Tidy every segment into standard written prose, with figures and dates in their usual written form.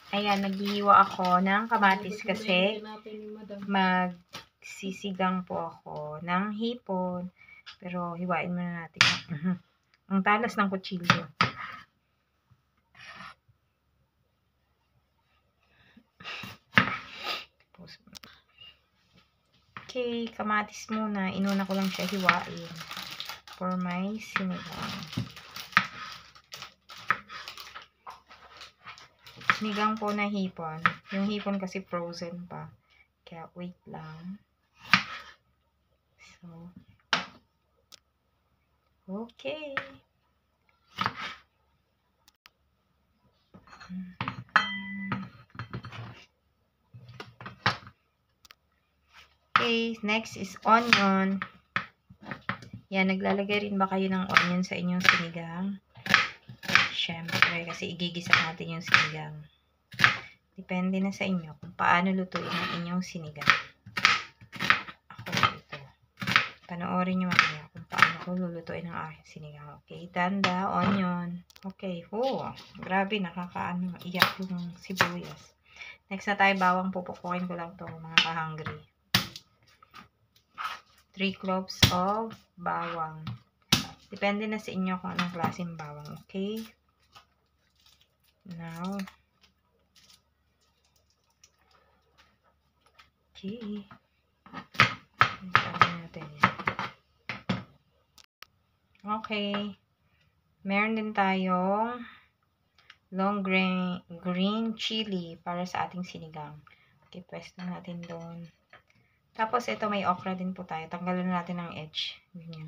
Ayan, naghihiwa ako ng kamatis kasi magsisigang po ako ng hipon. Pero hiwain muna natin. Ang talas ng kutsilyo. Okay, kamatis muna. Inuna ko lang siya hiwain for my sinigang. Sinigang po na hipon. Yung hipon kasi frozen pa. Kaya wait lang. So, okay. Okay, next is onion. Yan, naglalagay rin ba kayo ng onion sa inyong sinigang? Siyempre, kasi igigisa natin yung sinigang. Depende na sa inyo kung paano lutuin ang inyong sinigang. Ako ito. Panoorin nyo mamaya kung paano ko lulutuin ang aking sinigang. Okay, tanda, onion. Okay, grabe, nakakaano, iyak yung sibuyas. Next na tayo, bawang. Pupukuin ko lang to mga ka-hungry. 3 cloves of bawang. Depende na sa inyo kung anong klaseng bawang. Okay? Now, okay. Okay. Meron din tayong long green chili para sa ating sinigang. Okay, pwesto natin doon. Tapos, ito may okra din po tayo. Tanggalan natin ang edge. Ganyan.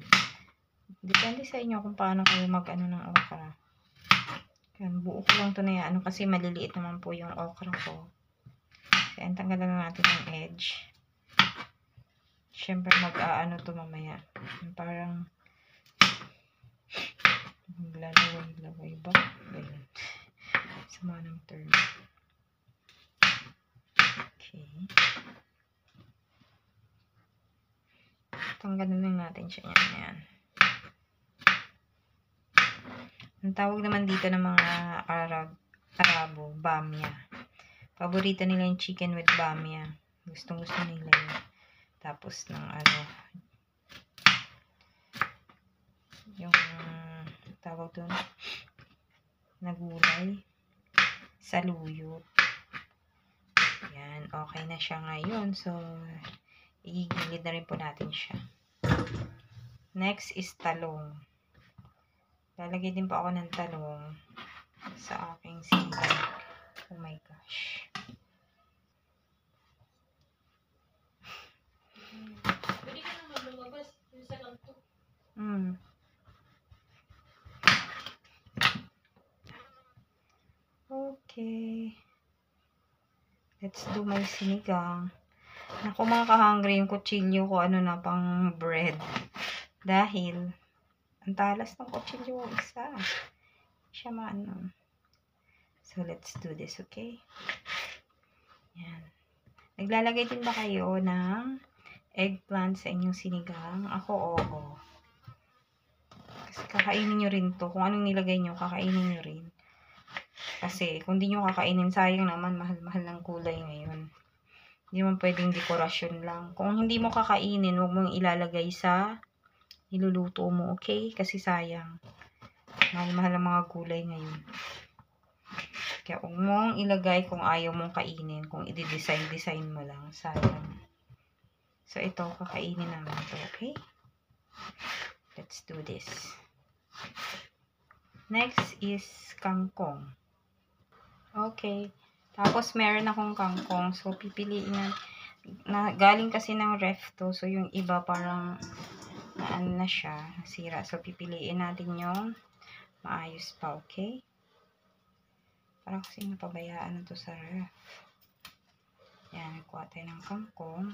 Depende sa inyo kung paano kayo mag-ano ng okra. Yan, buo ko lang ito na yan. Kasi maliliit naman po yung okra ko. Kaya tanggalan na natin ang edge. Siyempre, mag-aano to mamaya. Parang lalaway ba? Ayun. Sama ng term. Okay. Tanggalin lang natin siya. Yan. Ang tawag naman dito ng mga Arabo, bamya. Paborito nila yung chicken with bamya. Gustong gusto nila yun. Tapos ng yung tawag doon na gulay, saluyot. Yan, okay na siya ngayon. So, igigilid na rin po natin siya. Next is talong. Lalagay din po ako ng talong sa aking sinigang. Oh my gosh. Pwede ka naman lumabas yung sa kanto. Okay. Let's do my sinigang. Naku mga ka-hungry yung kutsilyo ko na pang bread. Dahil ang talas ng kutsilyo isa. Siya maano. So let's do this, okay? Yan. Naglalagay din ba kayo ng eggplant sa inyong sinigang? Ako, oo. Kasi kakainin nyo rin to. Kung anong nilagay nyo, kakainin nyo rin. Kasi kung di nyo kakainin, sayang naman, mahal-mahal ng kulay ngayon. Hindi mo pwedeng dekorasyon lang. Kung hindi mo kakainin, huwag mong ilalagay sa niluluto mo, okay? Kasi sayang. Mahal-mahal ang mga gulay ngayon. Kaya huwag mong ilagay kung ayaw mong kainin. Kung i-design mo lang, sayang. So, ito, kakainin naman ito, okay? Let's do this. Next is kangkong. Okay. Tapos, meron akong kangkong. So, pipiliin na galing kasi ng ref to. So, yung iba parang na siya, nasira. So, pipiliin natin yung maayos pa, okay? Parang kasi napabayaan na to sa ref. Yan, nagkuha tayo ng kangkong.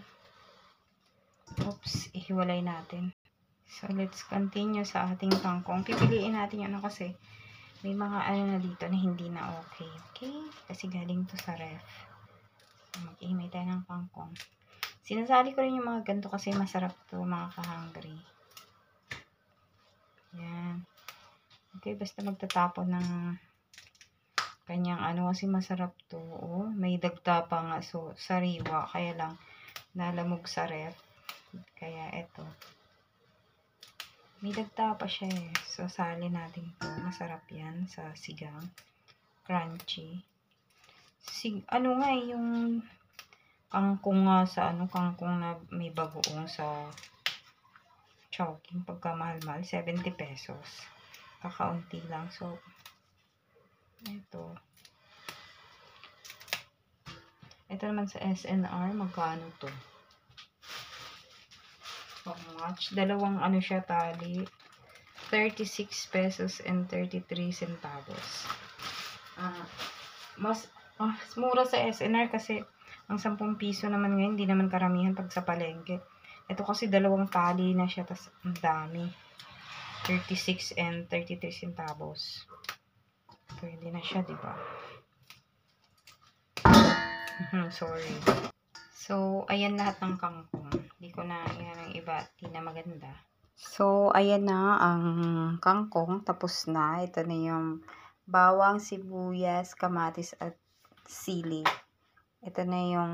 Oops, ihiwalay natin. So, let's continue sa ating kangkong. Pipiliin natin yun kasi may mga na dito na hindi na okay. Okay? Kasi galing to sa ref. So, mag-ihimay tayo ng kangkong. Sinasali ko rin yung mga ganito kasi masarap to, mga ka-hungry. Yan. Okay, basta magtatapon ng Kanyang ano kasi masarap to. Oh, may dagta pa nga. So, sariwa. Kaya lang, nalamog sa ref. Kaya eto. May dagta pa siya eh. So, sali natin to. Masarap yan sa sigang. Crunchy. Ano nga eh, yung kangkong nga sa ano, kangkong na may bagoong sa Chowking. Pagka mahal-mahal, 70 pesos. Kakaunti lang. So, eto. Ito naman sa SNR, magkano to? How much? Dalawang ano siya tali. 36 pesos and 33 centavos. Mas mura sa SNR kasi ang 10 piso naman ngayon, hindi naman karamihan pag sa palengke. Ito kasi dalawang tali na siya, tas ang dami. 36 and 33 centavos. Pwede na siya, diba? Sorry. So, ayan lahat ng kangkong. Hindi ko na yan ang iba. Di na maganda. So, ayan na ang kangkong. Tapos na. Ito na yung bawang, sibuyas, kamatis, at sili. Ito na yung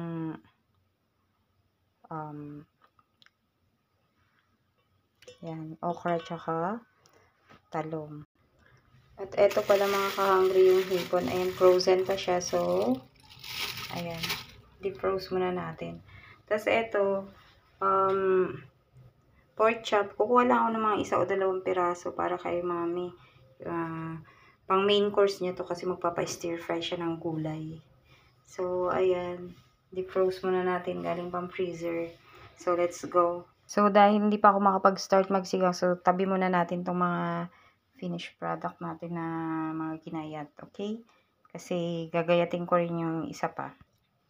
yan, okra tsaka talong. At ito pala mga ka-hungry yung hipon. Ayan, frozen pa siya. So, ayan. Defroze muna natin. Tapos ito, pork chop. Kukuha lang ako ng mga 1 o 2 piraso para kay mami. Pang main course niya to kasi magpapa-stir fry siya ng gulay. So, ayan. Defroze muna natin galing pang freezer. So, let's go. So, dahil hindi pa ako makapag-start magsigang, so tabi muna natin tong mga finished product natin na mga ginayat. Okay? Kasi gagayatin ko rin yung isa pa.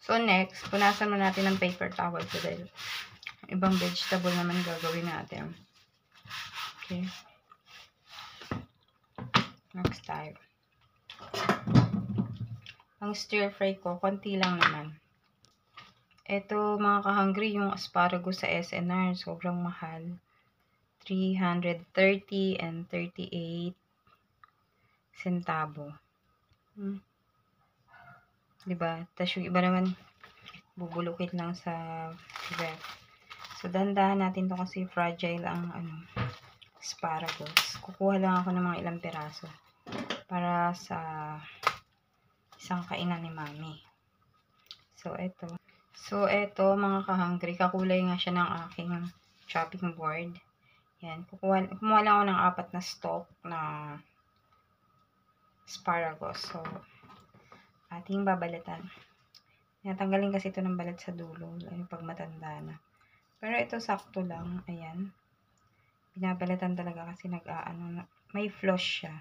So, next, punasan mo natin ng paper towel ko dahil ibang vegetable naman gagawin natin. Okay. Next tayo. Ang stir fry ko, konti lang naman. Ito, mga ka-hungry, yung asparagus sa SNR, sobrang mahal. 330 and 38 centavo. Diba? Tapos yung iba naman, bubulukit lang sa ref. So, dandahan natin to kasi fragile ang asparagus. Kukuha lang ako ng mga ilang piraso para sa isang kainan ni mami. So, eto mga ka-hungry, kakulay nga siya ng aking chopping board. Yan, kumuha lang ako ng 4 na stalk na asparagus. So, ating babalatan. Natanggalin kasi ito ng balat sa dulo, lalo pag matanda na. Pero ito sakto lang, ayan. Binabalatan talaga kasi may floss siya.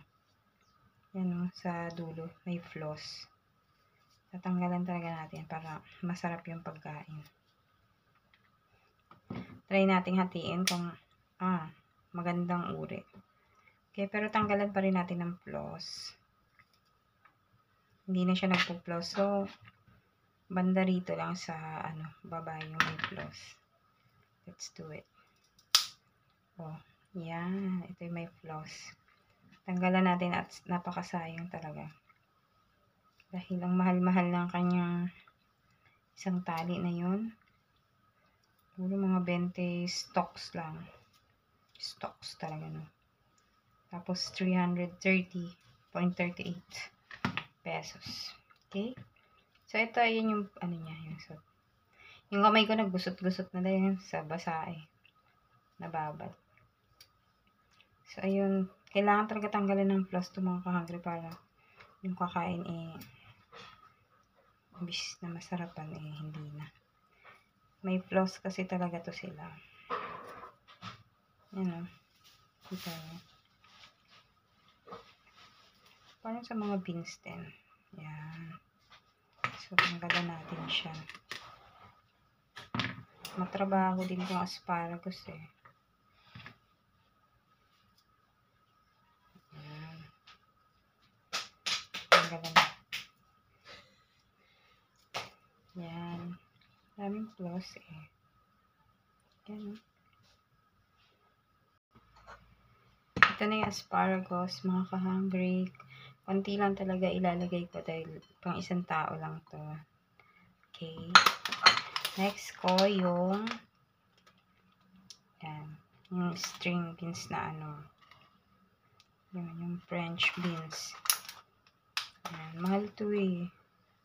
Yan sa dulo, may floss. Tatanggalan talaga natin para masarap yung pagkain. Try nating hatiin kung magandang uri. Okay, pero tanggalan pa rin natin ng floss. Hindi na siya nagpo-floss. So, banda rito lang sa baba yung may floss. Let's do it. Oh, yan. Ito yung may floss. Tanggalan natin at napakasayang talaga. Dahil ang mahal-mahal ng kanyang isang tali na yun. Puro mga 20 stocks lang. Stocks talaga, no? Tapos 330.38 pesos. Okay? So, ito, ayun yung, niya, yung kamay ko naggusot-gusot na dahil sa basa eh. Nababad. So, ayun, kailangan talaga tanggalin ng floss to mga ka-hungry para yung kakain bis na masarapan hindi na. May floss kasi talaga to sila. Yan o. Kita nyo. Parang sa mga beans din. Yan. So, tanggalan natin siya. Matrabaho din yung asparagus eh. Yan. Tanggalan. Yan. Daming floss eh. Yan. Ito na yung asparagus, mga ka-hungry. Konti lang talaga ilalagay ko dahil pang isang tao lang to. Okay. Next ko yung yan, yung string beans na ano. Yung French beans. Yan, mahal to eh.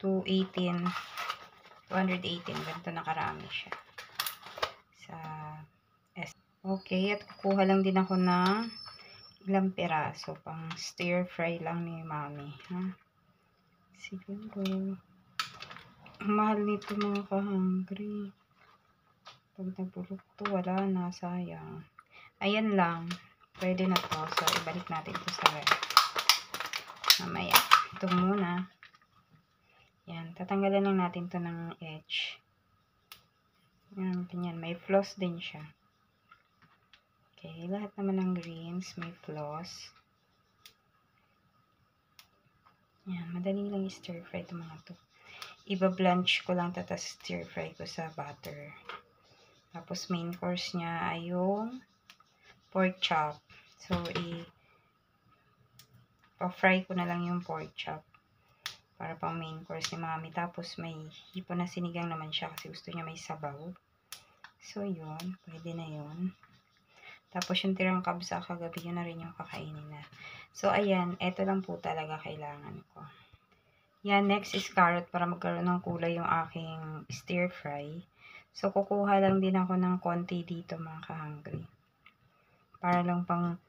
218. Ganito nakarami siya. Sa S. Okay, at kukuha lang din ako ng ilang piraso pang stir fry lang ni mami, ha? Siguro ang mahal nito mga ka-hungry. Pag nabulok to, wala na, sayang. Ayan lang, pwede na to. So ibalik natin to sa ref mamaya. Ito muna. Yan, tatanggalan lang natin to ng edge. Yan, ganyan, may floss din siya. Okay, lahat naman ng greens may floss. Yan, madali lang i-stir fry ito mga to. Iba-blanch ko lang tapos stir fry ko sa butter. Tapos main course niya ay yung pork chop. So, pa-fry ko na lang yung pork chop para pang main course ni mami. Tapos may hipon na sinigang naman siya kasi gusto niya may sabaw. So, yun. Pwede na yun. Tapos yung tirang kabsa kagabi, yun na rin yung kakainin na. So, ayan. Ito lang po talaga kailangan ko. Yan, next is carrot para magkaroon ng kulay yung aking stir fry. So, kukuha lang din ako ng konti dito mga ka-hungry. Para lang pang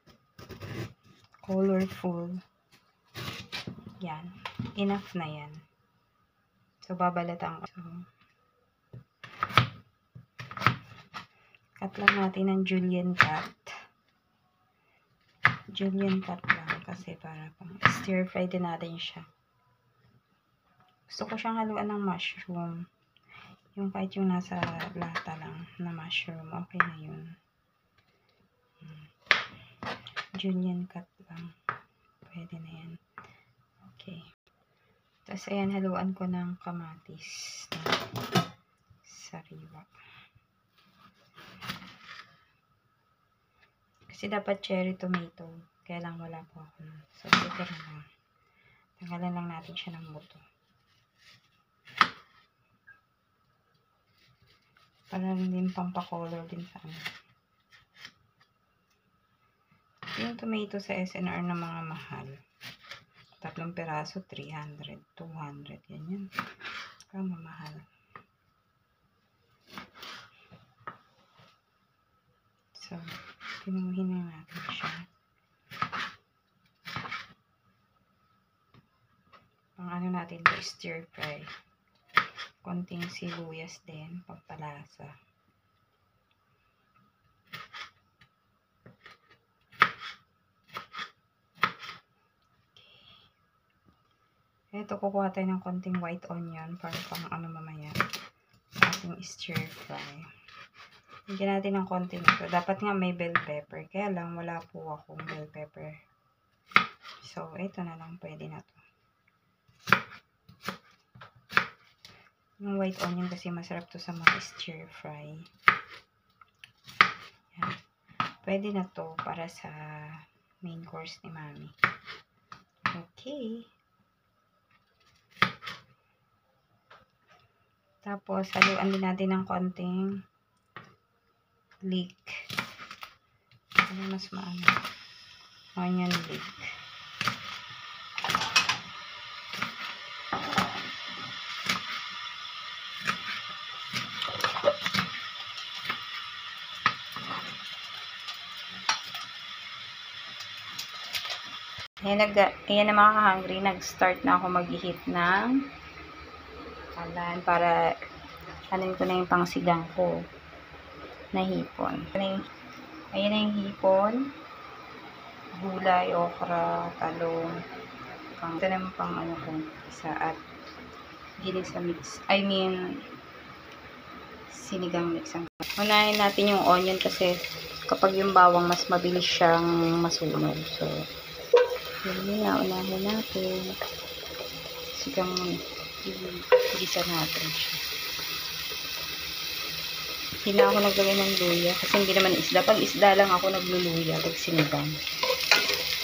colorful. Yan. Enough na yan. So, babalatan ko. So, cut lang natin ng julienne cut. Julienne cut lang kasi para pang stir fry din natin siya. Gusto ko siyang haluan ng mushroom. Yung kahit yung nasa lata lang na mushroom. Okay na yun. Julienne cut lang. Pwede na yan. Okay. Tapos ayan, haluan ko ng kamatis na sariwa. Kasi dapat cherry tomato. Kaya lang wala po ako. So, ito na lang. Tanggalan lang natin siya ng buto. Para din pampakolor din sa ano. Yung tomato sa SNR na mga mahal. 3 piraso, 300, 200. Yan. Kama mahal. So, pinuhin na natin siya. Ang ano natin to, stir fry. Konting sibuyas din, pampalasa. Ito, kukuha tayo ng konting white onion para pang ano mamaya sa ating stir fry. Higyan natin ng konting ito. Dapat nga may bell pepper. Kaya lang, wala po akong bell pepper. So, ito na lang. Pwede na to. Yung white onion kasi masarap to sa mga stir fry. Yan. Pwede na to para sa main course ni mami. Okay. Tapos, haluan din natin ng konting leek. Ano mas maano? Onion leek. Ayan na mga ka-hungry. Nag-start na ako mag-heat ng kalan para anin ko na yung pangsigang ko na hipon. Ayan na yung hipon, gulay, okra, talong, ito naman pang ano ko, isa at giling sa mix. I mean, sinigang mix. Unahin natin yung onion kasi kapag yung bawang mas mabilis siyang masunog. So, yun na, unahin natin. Sigang igisa natin siya. Hindi na ako naglagay ng luya kasi hindi naman isda. Pag isda lang ako nagluluya pag sinigang.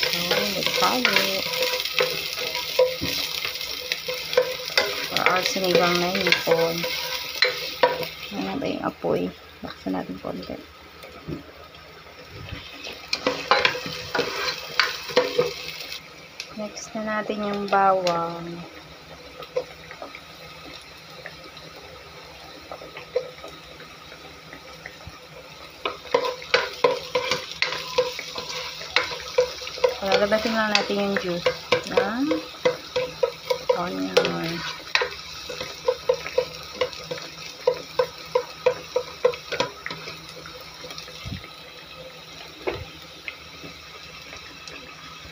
So, nagpalo. tsaka sinigang na hipon. Ano ba yung apoy? Baksan natin konti. Next na natin yung bawang. Lalabasin lang natin yung juice ng onion.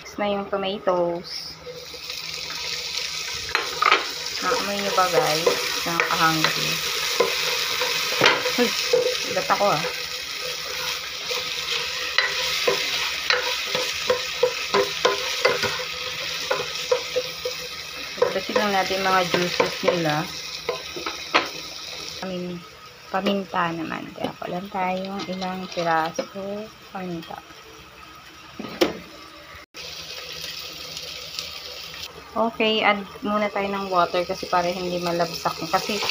Next na yung tomatoes. Nakamoy nyo ba guys? Nakaka-hungry. Uy, ilat ako ah. Lalabasin lang natin mga juices nila. Paminta naman. Kaya pa lang tayong ilang piraso paminta. Okay, add muna tayo ng water kasi para hindi malabsak. Kasi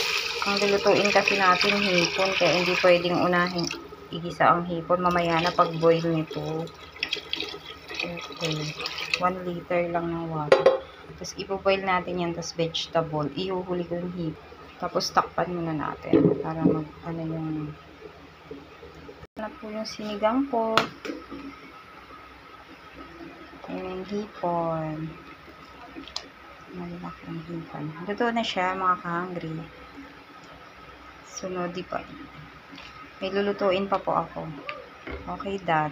ang lulutuin kasi natin hipon, kaya hindi pwedeng unahin igisa ang hipon. Mamaya na pag boil nito. Okay, 1 liter lang ng water. Tapos ipo-boil natin yan, tapos vegetable. Ihuhuli ko yung hipon. Tapos takpan muna natin para mag ano yung na po yung sinigang ko. Ayan yung hipon. Malaki ang hipon. Luto na siya mga ka-hungry. Sunod pa. May lulutuin pa po ako. Okay, done.